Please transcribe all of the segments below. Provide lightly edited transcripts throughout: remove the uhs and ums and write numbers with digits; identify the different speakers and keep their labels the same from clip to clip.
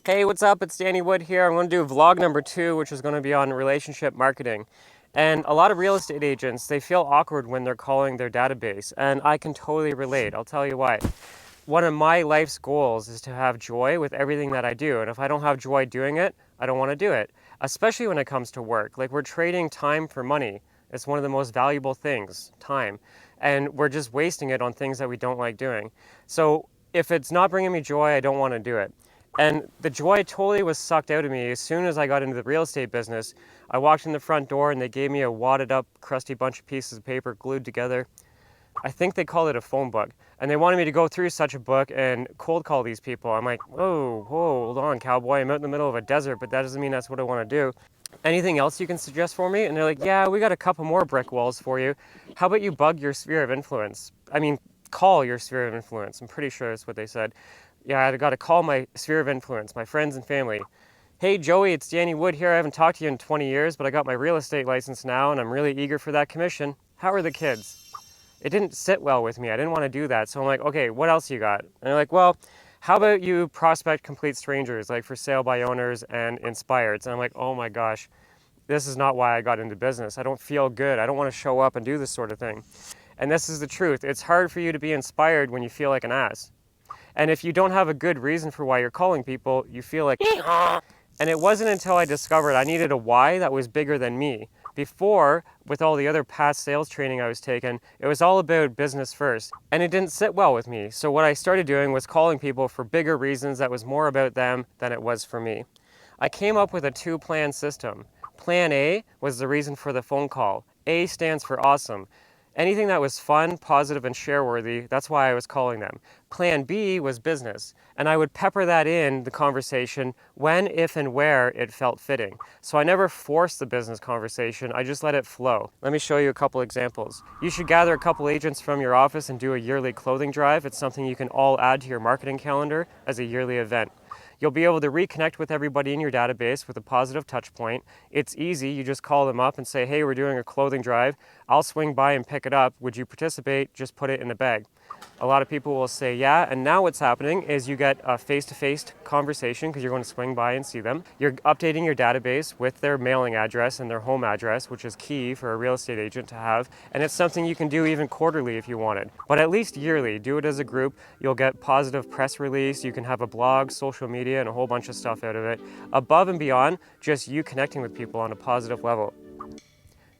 Speaker 1: Hey, what's up? It's Danny Wood here. I'm going to do vlog number 2, which is going to be on relationship marketing. And a lot of real estate agents, they feel awkward when they're calling their database, and I can totally relate. I'll tell you why. One of my life's goals is to have joy with everything that I do, and if I don't have joy doing it, I don't want to do it, especially when it comes to work. Like, we're trading time for money. It's one of the most valuable things, time, and we're just wasting it on things that we don't like doing. So if it's not bringing me joy, I don't want to do it. And the joy totally was sucked out of me as soon as I got into the real estate business. I walked in the front door and they gave me a wadded up, crusty bunch of pieces of paper glued together. I think they called it a phone book. And they wanted me to go through such a book and cold call these people. I'm like, whoa, hold on, cowboy. I'm out in the middle of a desert, but that doesn't mean that's what I want to do. Anything else you can suggest for me? And they're like, yeah, we got a couple more brick walls for you. How about you bug your sphere of influence? Call your sphere of influence. I'm pretty sure that's what they said. Yeah, I got to call my sphere of influence, my friends and family. Hey, Joey, it's Danny Wood here. I haven't talked to you in 20 years, but I got my real estate license now, and I'm really eager for that commission. How are the kids? It didn't sit well with me. I didn't want to do that. So I'm like, okay, what else you got? And they're like, well, how about you prospect complete strangers, like for sale by owners and inspireds? And I'm like, oh my gosh, this is not why I got into business. I don't feel good. I don't want to show up and do this sort of thing. And this is the truth. It's hard for you to be inspired when you feel like an ass. And if you don't have a good reason for why you're calling people, you feel like, and it wasn't until I discovered I needed a why that was bigger than me. Before, with all the other past sales training I was taking, it was all about business first, and it didn't sit well with me. So what I started doing was calling people for bigger reasons that was more about them than it was for me. I came up with a 2-plan system. Plan A was the reason for the phone call. A stands for awesome. Anything that was fun, positive, and share-worthy, that's why I was calling them. Plan B was business, and I would pepper that in the conversation when, if, and where it felt fitting. So I never forced the business conversation, I just let it flow. Let me show you a couple examples. You should gather a couple agents from your office and do a yearly clothing drive. It's something you can all add to your marketing calendar as a yearly event. You'll be able to reconnect with everybody in your database with a positive touch point. It's easy. You just call them up and say, hey, we're doing a clothing drive. I'll swing by and pick it up. Would you participate? Just put it in a bag. A lot of people will say, yeah, and now what's happening is you get a face-to-face conversation because you're going to swing by and see them. You're updating your database with their mailing address and their home address, which is key for a real estate agent to have, and it's something you can do even quarterly if you wanted, but at least yearly. Do it as a group. You'll get positive press release. You can have a blog, social media, and a whole bunch of stuff out of it. Above and beyond just you connecting with people on a positive level.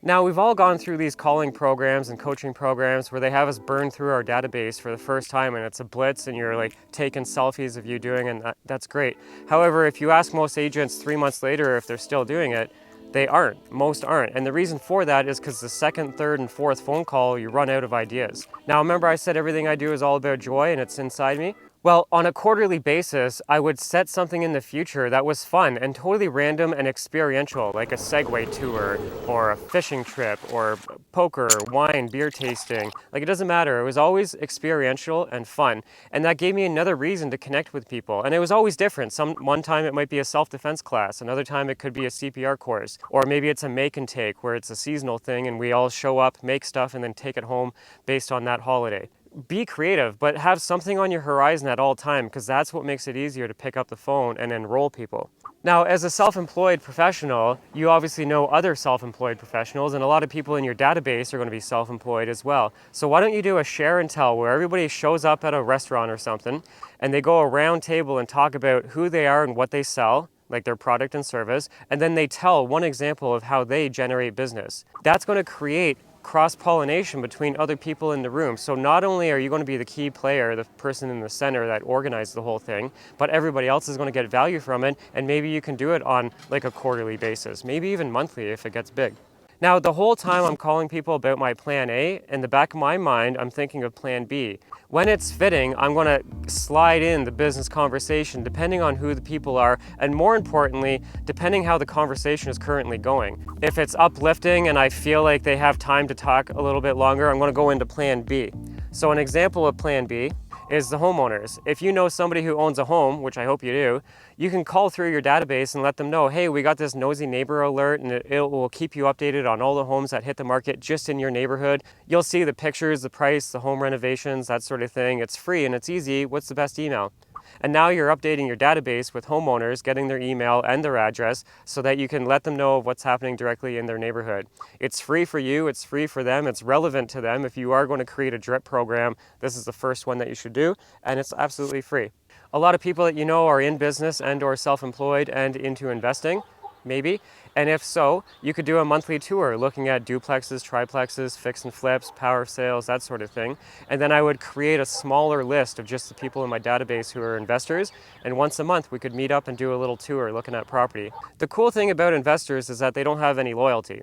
Speaker 1: Now, we've all gone through these calling programs and coaching programs where they have us burn through our database for the first time and it's a blitz and you're like taking selfies of you doing, and that's great. However, if you ask most agents 3 months later if they're still doing it, they aren't. Most aren't. And the reason for that is because the second, third, and fourth phone call, you run out of ideas. Now, remember I said everything I do is all about joy and it's inside me? Well, on a quarterly basis, I would set something in the future that was fun and totally random and experiential, like a Segway tour or a fishing trip or poker, wine, beer tasting. Like, it doesn't matter. It was always experiential and fun. And that gave me another reason to connect with people. And it was always different. One time it might be a self-defense class. Another time it could be a CPR course. Or maybe it's a make and take where it's a seasonal thing and we all show up, make stuff, and then take it home based on that holiday. Be creative, but have something on your horizon at all time, because that's what makes it easier to pick up the phone and enroll people. Now, as a self-employed professional, you obviously know other self-employed professionals, and a lot of people in your database are going to be self-employed as well. So why don't you do a share and tell where everybody shows up at a restaurant or something, and they go a round table and talk about who they are and what they sell, like their product and service, and then they tell one example of how they generate business. That's going to create cross-pollination between other people in the room. So not only are you going to be the key player, the person in the center that organized the whole thing, but everybody else is going to get value from it, and maybe you can do it on like a quarterly basis, maybe even monthly if it gets big. Now, the whole time I'm calling people about my plan A, in the back of my mind, I'm thinking of plan B. When it's fitting, I'm going to slide in the business conversation depending on who the people are, and more importantly, depending how the conversation is currently going. If it's uplifting and I feel like they have time to talk a little bit longer, I'm going to go into plan B. So an example of plan B is the homeowners. If you know somebody who owns a home, which I hope you do, you can call through your database and let them know, hey, we got this nosy neighbor alert, and it will keep you updated on all the homes that hit the market just in your neighborhood. You'll see the pictures, the price, the home renovations, that sort of thing. It's free and it's easy. What's the best email? And now you're updating your database with homeowners, getting their email and their address so that you can let them know what's happening directly in their neighborhood. It's free for you, it's free for them, it's relevant to them. If you are going to create a drip program, this is the first one that you should do, and it's absolutely free. A lot of people that you know are in business and or self-employed and into investing, maybe. And if so, you could do a monthly tour looking at duplexes, triplexes, fix and flips, power sales, that sort of thing. And then I would create a smaller list of just the people in my database who are investors. And once a month, we could meet up and do a little tour looking at property. The cool thing about investors is that they don't have any loyalty.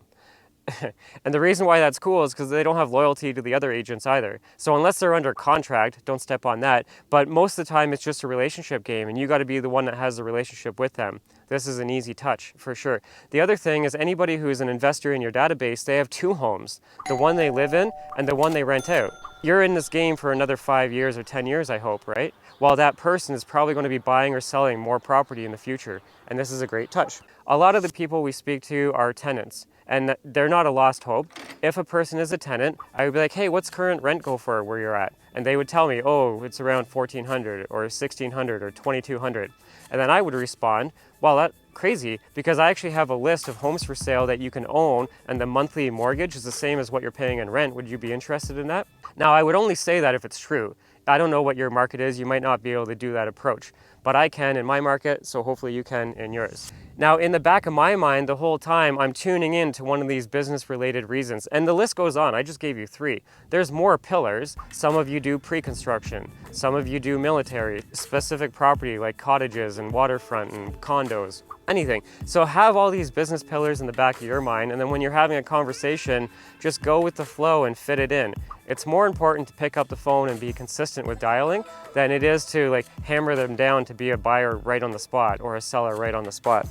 Speaker 1: And the reason why that's cool is because they don't have loyalty to the other agents either. So unless they're under contract, don't step on that. But most of the time, it's just a relationship game, and you got to be the one that has the relationship with them. This is an easy touch for sure. The other thing is anybody who is an investor in your database, they have two homes, the one they live in and the one they rent out. You're in this game for another 5 years or 10 years, I hope, right? While that person is probably going to be buying or selling more property in the future. And this is a great touch. A lot of the people we speak to are tenants, and they're not a lost hope. If a person is a tenant, I would be like, hey, what's current rent go for where you're at? And they would tell me, oh, it's around $1,400 or $1,600 or $2,200. And then I would respond, well, that's crazy, because I actually have a list of homes for sale that you can own, and the monthly mortgage is the same as what you're paying in rent. Would you be interested in that? Now, I would only say that if it's true. I don't know what your market is. You might not be able to do that approach, but I can in my market, so hopefully you can in yours. Now, in the back of my mind, the whole time, I'm tuning in to one of these business-related reasons, and the list goes on. I just gave you 3. There's more pillars. Some of you do pre-construction. Some of you do military, specific property like cottages and waterfront and condos, anything. So have all these business pillars in the back of your mind, and then when you're having a conversation, just go with the flow and fit it in. It's more important to pick up the phone and be consistent with dialing than it is to like hammer them down to be a buyer right on the spot or a seller right on the spot.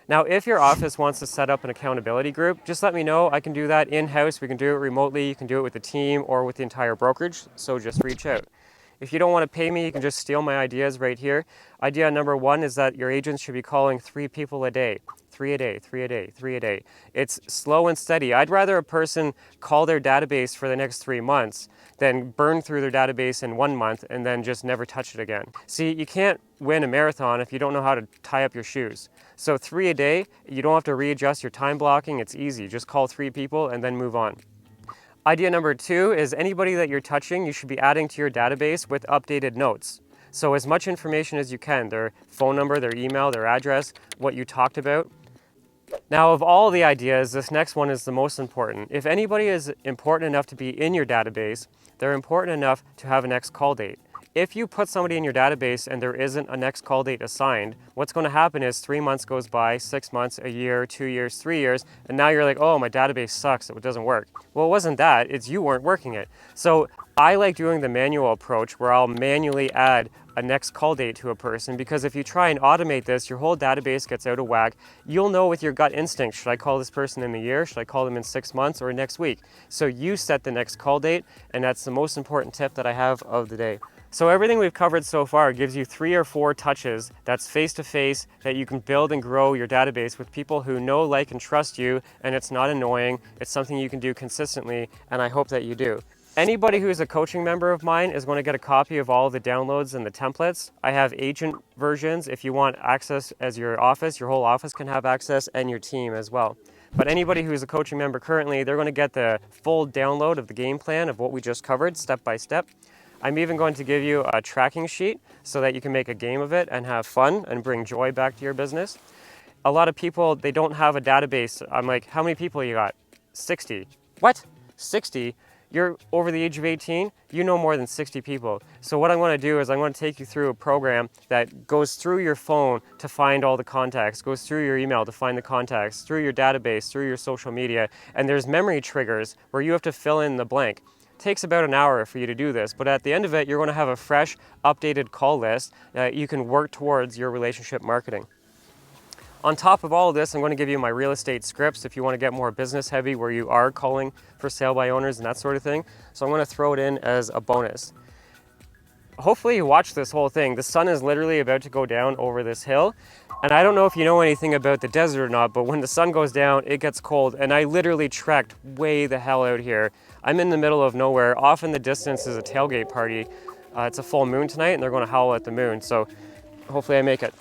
Speaker 1: Now, if your office wants to set up an accountability group, just let me know. I can do that in-house. We can do it remotely. You can do it with the team or with the entire brokerage. So just reach out. If you don't want to pay me, you can just steal my ideas right here. Idea number 1 is that your agents should be calling 3 people a day. 3 a day, 3 a day, 3 a day. It's slow and steady. I'd rather a person call their database for the next 3 months than burn through their database in 1 month and then just never touch it again. See, you can't win a marathon if you don't know how to tie up your shoes. So 3 a day, you don't have to readjust your time blocking. It's easy. Just call 3 people and then move on. Idea number 2 is anybody that you're touching, you should be adding to your database with updated notes. So as much information as you can, their phone number, their email, their address, what you talked about. Now, of all the ideas, this next one is the most important. If anybody is important enough to be in your database, they're important enough to have a next call date. If you put somebody in your database and there isn't a next call date assigned, what's going to happen is 3 months goes by, 6 months, a year, 2 years, 3 years, and now you're like, oh, my database sucks, it doesn't work. Well, it wasn't that, it's you weren't working it. So I like doing the manual approach where I'll manually add a next call date to a person, because if you try and automate this, your whole database gets out of whack. You'll know with your gut instinct, should I call this person in the year, should I call them in 6 months or next week? So you set the next call date, and that's the most important tip that I have of the day. So everything we've covered so far gives you 3 or 4 touches that's face-to-face that you can build and grow your database with people who know, like, and trust you, and it's not annoying. It's something you can do consistently, and I hope that you do. Anybody who is a coaching member of mine is going to get a copy of all the downloads and the templates. I have agent versions. If you want access as your office, your whole office can have access, and your team as well. But anybody who's a coaching member currently, they're going to get the full download of the game plan of what we just covered step by step. I'm even going to give you a tracking sheet so that you can make a game of it and have fun and bring joy back to your business. A lot of people, they don't have a database. I'm like, how many people you got? 60. What? 60? You're over the age of 18, you know more than 60 people. So what I'm going to do is I'm going to take you through a program that goes through your phone to find all the contacts, goes through your email to find the contacts, through your database, through your social media, and there's memory triggers where you have to fill in the blank. It takes about an hour for you to do this, but at the end of it, you're going to have a fresh, updated call list that you can work towards your relationship marketing. On top of all of this, I'm going to give you my real estate scripts if you want to get more business heavy where you are calling for sale by owners and that sort of thing. So I'm going to throw it in as a bonus. Hopefully you watch this whole thing. The sun is literally about to go down over this hill. And I don't know if you know anything about the desert or not, but when the sun goes down, it gets cold. And I literally trekked way the hell out here. I'm in the middle of nowhere. Off in the distance is a tailgate party. It's a full moon tonight, and they're going to howl at the moon. So hopefully I make it.